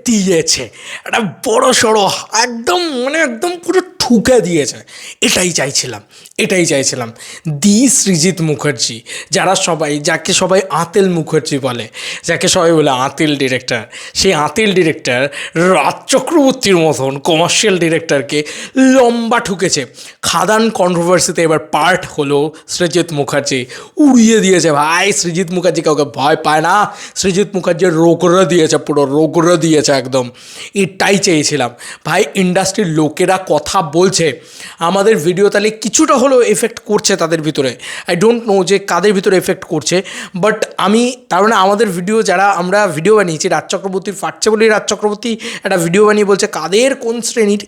দিয়েছে একটা বড় সড়ো, একদম একদম পুরো ঠুকে দিয়েছে। এটাই চাইছিলাম সৃজিত মুখার্জি, যাকে সবাই আঁতেল মুখার্জি বলে, যাকে সবাই বলে আঁতেল ডিরেক্টর, সেই আঁতেল ডিরেক্টর রাজ চক্রবর্তীর মতন কমার্শিয়াল ডিরেক্টরকে লম্বা ঠুকেছে। খাদান কন্ট্রোভার্সিতে এবার পার্ট হলো সৃজিত মুখার্জি, উড়িয়ে দিয়েছে ভাই। সৃজিত মুখার্জি কাউকে ভয় পায় না, সৃজিত মুখার্জি রোগড়ে দিয়েছে, পুরো রোগড়ে দিয়েছে একদম। এটাই চেয়েছিলাম ভাই। ইন্ডাস্ট্রির লোকেরা কথা বলছে, আমাদের ভিডিও তাহলে কিছুটা হলেও এফেক্ট করছে তাদের ভিতরে। আই ডোন্ট নো যে কাদের ভিতরে এফেক্ট করছে, বাট তার মানে আমাদের ভিডিও, যারা আমরা ভিডিও বানিয়েছি, রাজ চক্রবর্তীর ফাটছে বলেই রাজ চক্রবর্তী একটা ভিডিও বানিয়ে বলছে কাদের কোন শ্রেণীর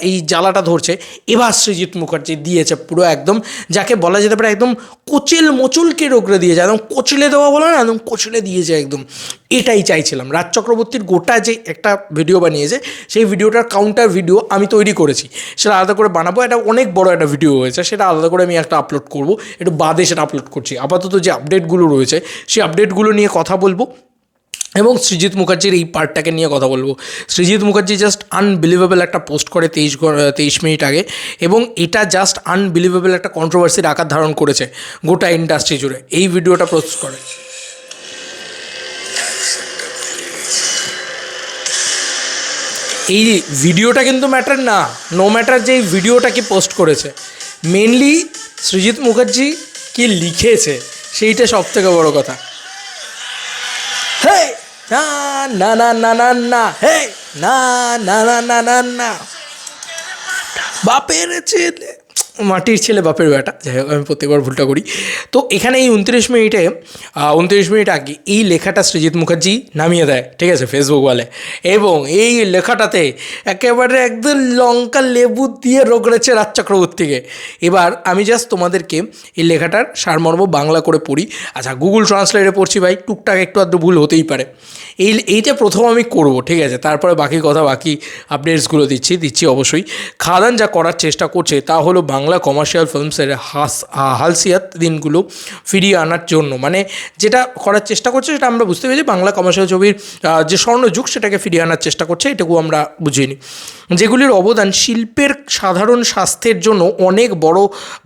এই জ্বালাটা ধরছে। এবার সৃজিত মুখার্জি দিয়েছে পুরো একদম, যাকে বলা যেতে পারে একদম কোচেল মোচলকে রোগড়ে দিয়েছে, একদম কোচলে দেওয়া বলে না, একদম কোচলে দিয়েছে একদম। এটাই চাইছিলাম। রাজ চক্রবর্তীর গোটা যে একটা ভিডিও বানিয়েছে, সেই ভিডিওটার কাউন্টার ভিডিও আমি তৈরি করেছি, সেটা আলাদা করে বানাবো। এটা অনেক বড় একটা ভিডিও হয়েছে, সেটা আলাদা করে আমি একটা আপলোড করব, একটু বাদে সেটা আপলোড করছি। আপাতত যে আপডেটগুলো রয়েছে সেই আপডেটগুলো নিয়ে কথা বলবো, এবং সৃজিত মুখার্জির এই পার্টটাকে নিয়ে কথা বলবো। সৃজিত মুখার্জি জাস্ট আনবিলিভেবল একটা পোস্ট করে 23 মিনিট আগে, এবং এটা জাস্ট আনবিলিভেবল একটা কন্ট্রোভার্সির আকার ধারণ করেছে গোটা ইন্ডাস্ট্রি জুড়ে। এই ভিডিওটা পোস্ট করে, এই ভিডিওটা কিন্তু ম্যাটার না, নো ম্যাটার যে এই ভিডিওটাকে পোস্ট করেছে, মেনলি সৃজিত মুখার্জি কি লিখেছে সেইটা সব থেকে বড় কথা। হে না না না না না না, হে না না না না না না, বাপের ছেলে মাটির ছেলে বাপের বেটা, যাই হোক আমি প্রত্যেকবার ভুলটা করি। তো এখানে এই 29 মিনিট আগে এই লেখাটা সৃজিত মুখার্জি নামিয়ে দেয়, ঠিক আছে, ফেসবুক বলে, এবং এই লেখাটাতে একেবারে একদম লঙ্কা লেবু দিয়ে রগড়েছে রাজ চক্রবর্তীকে। এবার আমি জাস্ট তোমাদেরকে এই লেখাটার সারমর্ম বাংলা করে পড়ি। আচ্ছা, গুগল ট্রান্সলেটে পড়ছি ভাই, টুকটাক একটু আধটু ভুল হতেই পারে। এইটা প্রথম আমি করব, ঠিক আছে, তারপরে বাকি কথা, বাকি আপডেটসগুলো দিচ্ছি অবশ্যই। খাদান যা করার চেষ্টা করছে তা হলো বাংলা কমার্শিয়াল ফিল্মসের হালসিয়াত দিনগুলো ফিরিয়ে আনার জন্য, মানে যেটা করার চেষ্টা করছে সেটা আমরা বুঝতে পেরেছি, বাংলা কমার্শিয়াল ছবির যে স্বর্ণযুগ সেটাকে ফিরিয়ে আনার চেষ্টা করছে, এটুকু আমরা বুঝিনি। যেগুলির অবদান শিল্পের সাধারণ স্বাস্থ্যের জন্য অনেক বড়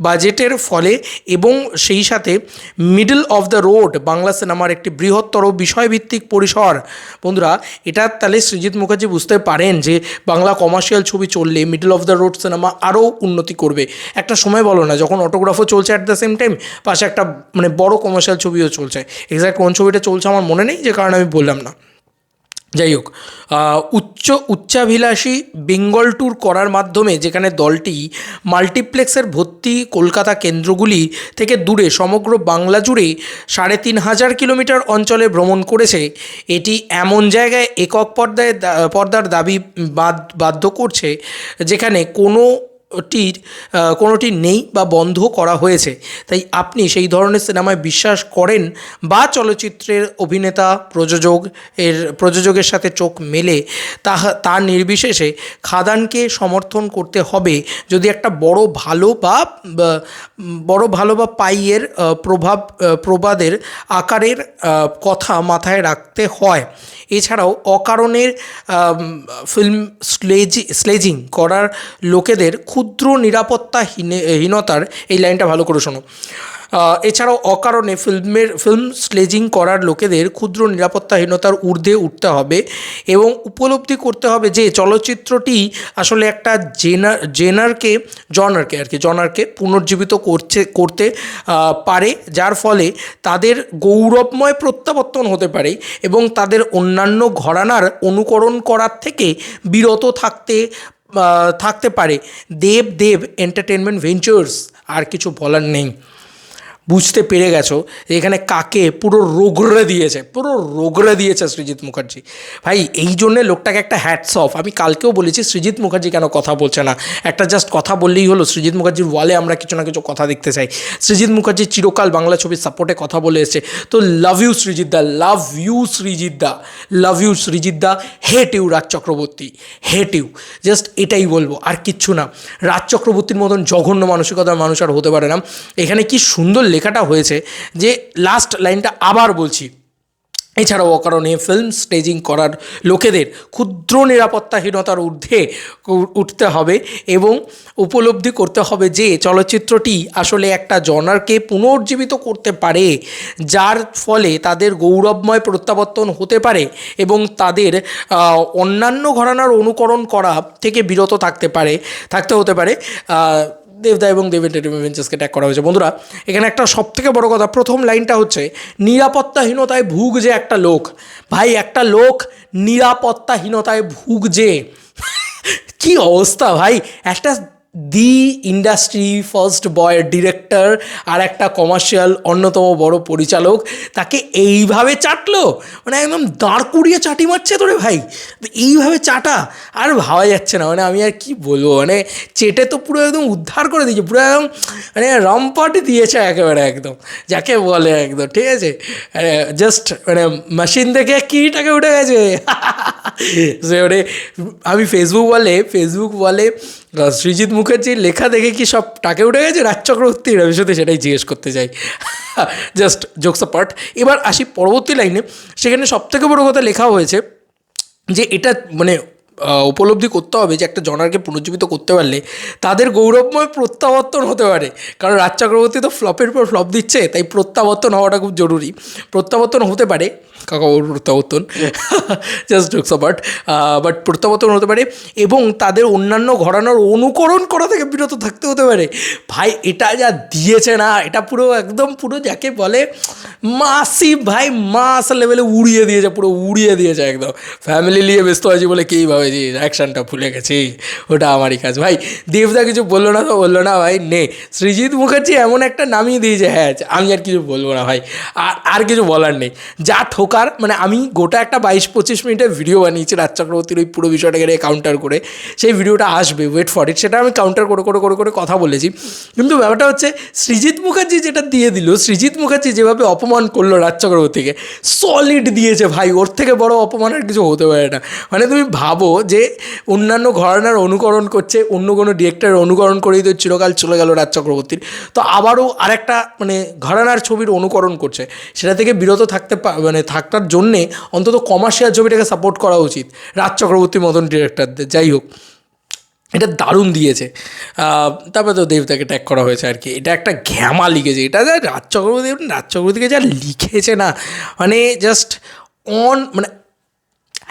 বাজেটের ফলে, এবং সেই সাথে middle of the road Bangla সিনেমার একটি বৃহত্তর বিষয়ভিত্তিক পরিসর। বন্ধুরা, এটা তাহলে সৃজিত মুখার্জি বুঝতে পারেন যে বাংলা কমার্শিয়াল ছবি চললে middle of the road cinema আরও উন্নতি করবে। একটা সময় বলো না, যখন অটোগ্রাফও চলছে অ্যাট দ্য সেম টাইম, পাশে একটা বড় কমার্শিয়াল ছবিও চলছে। এক্স্যাক্ট কোন ছবিটা চলছে আমার মনে নেই, যে কারণে আমি বললাম না। যাই হোক, উচ্চাভিলাষী বেঙ্গল ট্যুর করার মাধ্যমে, যেখানে দলটি মাল্টিপ্লেক্সের ভর্তি কলকাতা কেন্দ্রগুলি থেকে দূরে সমগ্র বাংলা জুড়ে 3,500 কিলোমিটার অঞ্চলে ভ্রমণ করেছে, এটি এমন জায়গায় একক পর্দার দাবি বাধ্য করছে যেখানে কোনোটি নেই বা বন্ধ করা হয়েছে। তাই আপনি সেই ধরনের সিনেমায় বিশ্বাস করেন বা চলচ্চিত্রের অভিনেতা প্রযোজকের সাথে চোখ মেলে তার নির্বিশেষে খাদানকে সমর্থন করতে হবে যদি একটা বড় ভালো বা পাইয়ের প্রবাদের আকারের কথা মাথায় রাখতে হয়। এছাড়াও অকারণের ফিল্ম স্লেজিং করার লোকেদের ক্ষুদ্র নিরাপত্তাহীনতার, এই লাইনটা ভালো করে শোনো, এছাড়াও অকারণে ফিল্ম স্লেজিং করার লোকেদের ক্ষুদ্র নিরাপত্তাহীনতার ঊর্ধ্বে উঠতে হবে এবং উপলব্ধি করতে হবে যে চলচ্চিত্রটি আসলে একটা জনারকে পুনর্জীবিত করতে পারে, যার ফলে তাদের গৌরবময় প্রত্যাবর্তন হতে পারে এবং তাদের অন্যান্য ঘরানার অনুকরণ করার থেকে বিরত থাকতে পারে। দেব এন্টারটেনমেন্ট ভেঞ্চার্স। আর কিছু বলার নেই। বুঝতে পেরে গেছো এখানে কাকে পুরো রোগড়ে দিয়েছে সৃজিত মুখার্জি। ভাই এই জন্যে লোকটাকে একটা হ্যাটস অফ। আমি কালকেও বলেছি সৃজিত মুখার্জি কেন কথা বলছে না, একটা জাস্ট কথা বললেই হলো। সৃজিত মুখার্জির ওয়ালে আমরা কিছু না কিছু কথা দেখতে চাই। সৃজিত মুখার্জি চিরকাল বাংলা ছবির সাপোর্টে কথা বলে এসেছে। তো লাভ ইউ সৃজিত দা, hate you Raj Chakraborty, hate you, just এটাই বলবো, আর কিচ্ছু না। রাজ চক্রবর্তীর মতন জঘন্য মানসিকতার মানুষ আর হতে পারে না। এখানে কি সুন্দর লেখাটা হয়েছে যে লাস্ট লাইনটা আবার বলছি, এছাড়াও অকারণে ফিল্ম স্টেজিং করার লোকেদের ক্ষুদ্র নিরাপত্তাহীনতার ঊর্ধ্বে উঠতে হবে এবং উপলব্ধি করতে হবে যে চলচ্চিত্রটি আসলে একটা জনারকে পুনর্জীবিত করতে পারে, যার ফলে তাদের গৌরবময় প্রত্যাবর্তন হতে পারে এবং তাদের অন্যান্য ঘরানার অনুকরণ করা থেকে বিরত থাকতে হতে পারে। দেবদা এবং দেব এন্টারটেইনমেন্ট ভেঞ্চার্সকে ট্যাগ করা হয়েছে। বন্ধুরা, এখানে একটা সবথেকে বড় কথা, প্রথম লাইনটা হচ্ছে নিরাপত্তাহীনতায় ভুগছে একটা লোক। ভাই, একটা লোক নিরাপত্তাহীনতায় ভুগছে, কি অবস্থা ভাই! একটা the industry first boy director আর একটা কমার্শিয়াল অন্যতম বড় পরিচালক তাকে এইভাবে চাটলো, মানে একদম দাঁড় করিয়ে চাটি মারছে তোরে ভাই, এইভাবে চাটা আর ভাবা যাচ্ছে না। মানে আমি আর কি বলবো, মানে চেটে তো পুরো একদম উদ্ধার করে দিয়েছে, পুরো একদম মানে রামপাটি দিয়েছে একেবারে, একদম যাকে বলে একদম, ঠিক আছে, জাস্ট মানে মেশিন থেকে কিটাকে উঠে গেছে। সে ওরে আমি ফেসবুক বলে সৃজিত মুখার্জির লেখা দেখে কি সব টাকে উঠে গেছে রাজ চক্রবর্তীর? আমি শুধু সেটাই জিজ্ঞেস করতে চাই। Just jokes part. এবার আসি পরবর্তী লাইনে, সেখানে সবথেকে বড় কথা লেখা হয়েছে যে এটা মানে উপলব্ধি করতে হবে যে একটা জনারকে পুনর্জীবিত করতে পারলে তাদের গৌরবময় প্রত্যাবর্তন হতে পারে। কারণ রাজ চক্রবর্তী তো ফ্লপের পর ফ্লপ দিচ্ছে, তাই প্রত্যাবর্তন হওয়াটা খুব জরুরি। প্রত্যাবর্তন হতে পারে, কাকা প্রত্যাবর্তন, জাস্ট জোকস অ্যাপার্ট, বাট প্রত্যাবর্তন হতে পারে এবং তাদের অন্যান্য ঘরানার অনুকরণ করা থেকে বিরত থাকতে হতে পারে। ভাই, এটা যা দিয়েছে না, এটা পুরো একদম পুরো যাকে বলে মাসিভ ভাই, মাস লেভেলে উড়িয়ে দিয়েছে, পুরো উড়িয়ে দিয়েছে একদম। ফ্যামিলি নিয়ে ব্যস্ত আছি বলে কেই ভাবে যে অ্যাকশানটা ভুলে গেছি, ওটা আমারই কাজ। ভাই, দেবদা কিছু বললো না তো বললো না ভাই, নে সৃজিত মুখার্জি এমন একটা নামিয়ে দিয়েছে, হ্যাঁ আমি আর কিছু বলবো না ভাই, আর কিছু বলার নেই। যা ঠোকার, মানে আমি গোটা একটা 22-25 মিনিটের ভিডিও বানিয়েছি রাজ চক্রবর্তীর ওই পুরো বিষয়টাকে কাউন্টার করে, সেই ভিডিওটা আসবে, ওয়েট ফর ইট, সেটা আমি কাউন্টার করে কথা বলেছি। কিন্তু ব্যাপারটা হচ্ছে সৃজিত মুখার্জি যেটা দিয়ে দিল, সৃজিত মুখার্জি যেভাবে অপমান করলো রাজ চক্রবর্তীকে, সলিড দিয়েছে ভাই, ওর থেকে বড় অপমানের কিছু হতে পারে না। মানে তুমি ভাবো যে অন্যান্য ঘরানার অনুকরণ করছে, অন্য কোনো ডিরেক্টরের অনুকরণ করেই তো চিরকাল চলে গেল রাজ চক্রবর্তীর, তো আবারও আরেকটা মানে ঘরানার ছবির অনুকরণ করছে, সেটা থেকে বিরত থাকার জন্যে অন্তত কমার্শিয়াল ছবিটাকে সাপোর্ট করা উচিত রাজ চক্রবর্তীর মতন ডিরেক্টরদের। যাই হোক, এটা দারুণ দিয়েছে। তারপরে তো দেবতাকে ট্যাগ করা হয়েছে আর কি, এটা একটা ঘ্যামা লিখেছে, এটা যা রাজ চক্রবর্তীকে যা লিখেছে না, মানে জাস্ট মানে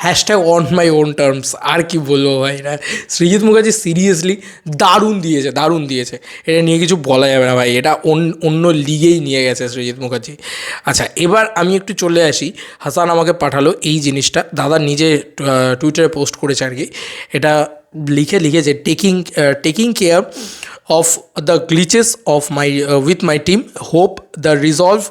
hashtag on my own terms, আর কি বলবো ভাই। না, সৃজিত মুখার্জি সিরিয়াসলি দারুণ দিয়েছে, এটা নিয়ে কিছু বলা যাবে না ভাই, এটা অন্য লিগেই নিয়ে গেছে সৃজিত মুখার্জি। আচ্ছা, এবার আমি একটু চলে আসি, হাসান আমাকে পাঠালো এই জিনিসটা, দাদা নিজে টুইটারে পোস্ট করেছে আর কি, এটা লিখেছে taking care of the glitches of my with my team, hope the resolve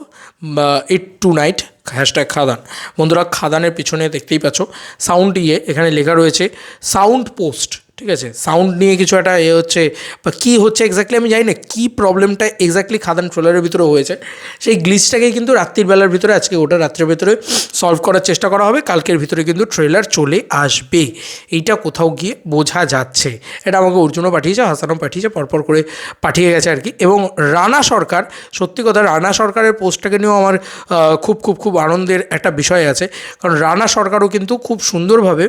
it tonight, hashtag Khadaan. বন্ধুরা, খাদানের পিছনে দেখতেই পাচ্ছ সাউন্ড এখানে লেখা রয়েছে সাউন্ড পোস্ট, ঠিক আছে, সাউন্ড নিয়ে কিছু একটা হচ্ছে বা কী হচ্ছে এক্স্যাক্টলি আমি জানি না, কী প্রবলেমটা এক্স্যাক্টলি খাদান ট্রেলারের ভিতরে হয়েছে, সেই গ্লিচটাকেই কিন্তু রাত্রির বেলার ভিতরে, আজকে ওটা রাত্রের ভিতরে সলভ করার চেষ্টা করা হবে, কালকের ভিতরে কিন্তু ট্রেলার চলে আসবে, এইটা কোথাও গিয়ে বোঝা যাচ্ছে। এটা আমাকে অর্জুনও পাঠিয়েছে, হাসানও পাঠিয়েছে, পরপর করে পাঠিয়ে গেছে আর কি। এবং রানা সরকার, সত্যি কথা রানা সরকারের পোস্টটাকে নিয়েও আমার খুব খুব খুব আনন্দের একটা বিষয় আছে, কারণ রানা সরকারও কিন্তু খুব সুন্দরভাবে,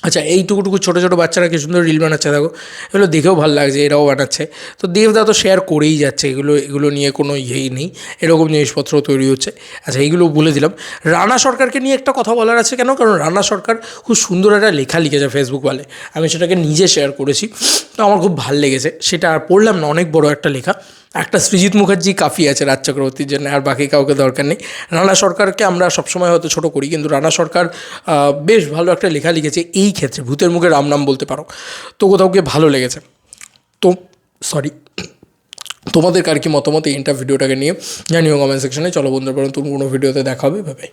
আচ্ছা এইটুকুটুকু ছোটো ছোটো বাচ্চারা কি সুন্দর রিল বানাচ্ছে, দেখো এগুলো দেখেও ভালো লাগছে, এরাও বানাচ্ছে, তো দেবদা তো শেয়ার করেই যাচ্ছে, এগুলো নিয়ে কোনো ইয়েই নেই, এরকম জিনিসপত্র তৈরি হচ্ছে। আচ্ছা, এইগুলো বলে দিলাম। রানা সরকারকে নিয়ে একটা কথা বলার আছে, কেন, কারণ রানা সরকার খুব সুন্দর একটা লেখা লিখেছে ফেসবুক ওয়ালে, আমি সেটাকে নিজে শেয়ার করেছি, তো আমার খুব ভালো লেগেছে, সেটা আর পড়লাম না, অনেক বড় একটা লেখা, একটা সৃজিত মুখার্জি কাফি আছে রাজ চক্রবর্তীর জন্য, আর বাকি কাউকে দরকার নেই। রানা সরকারকে আমরা সবসময় হয়তো ছোটো করি, কিন্তু রানা সরকার বেশ ভালো একটা লেখা লিখেছে এই ক্ষেত্রে, ভূতের মুখে রাম নাম বলতে পারো, তো কোথাও গিয়ে ভালো লেগেছে। তো সরি, তোমাদের কার কি মতামত এই ভিডিওটাকে নিয়ে জানিও কমেন্ট সেকশনে। চলো বন্ধুরা, তুমি কোনো ভিডিওতে দেখা হবে, ভাই।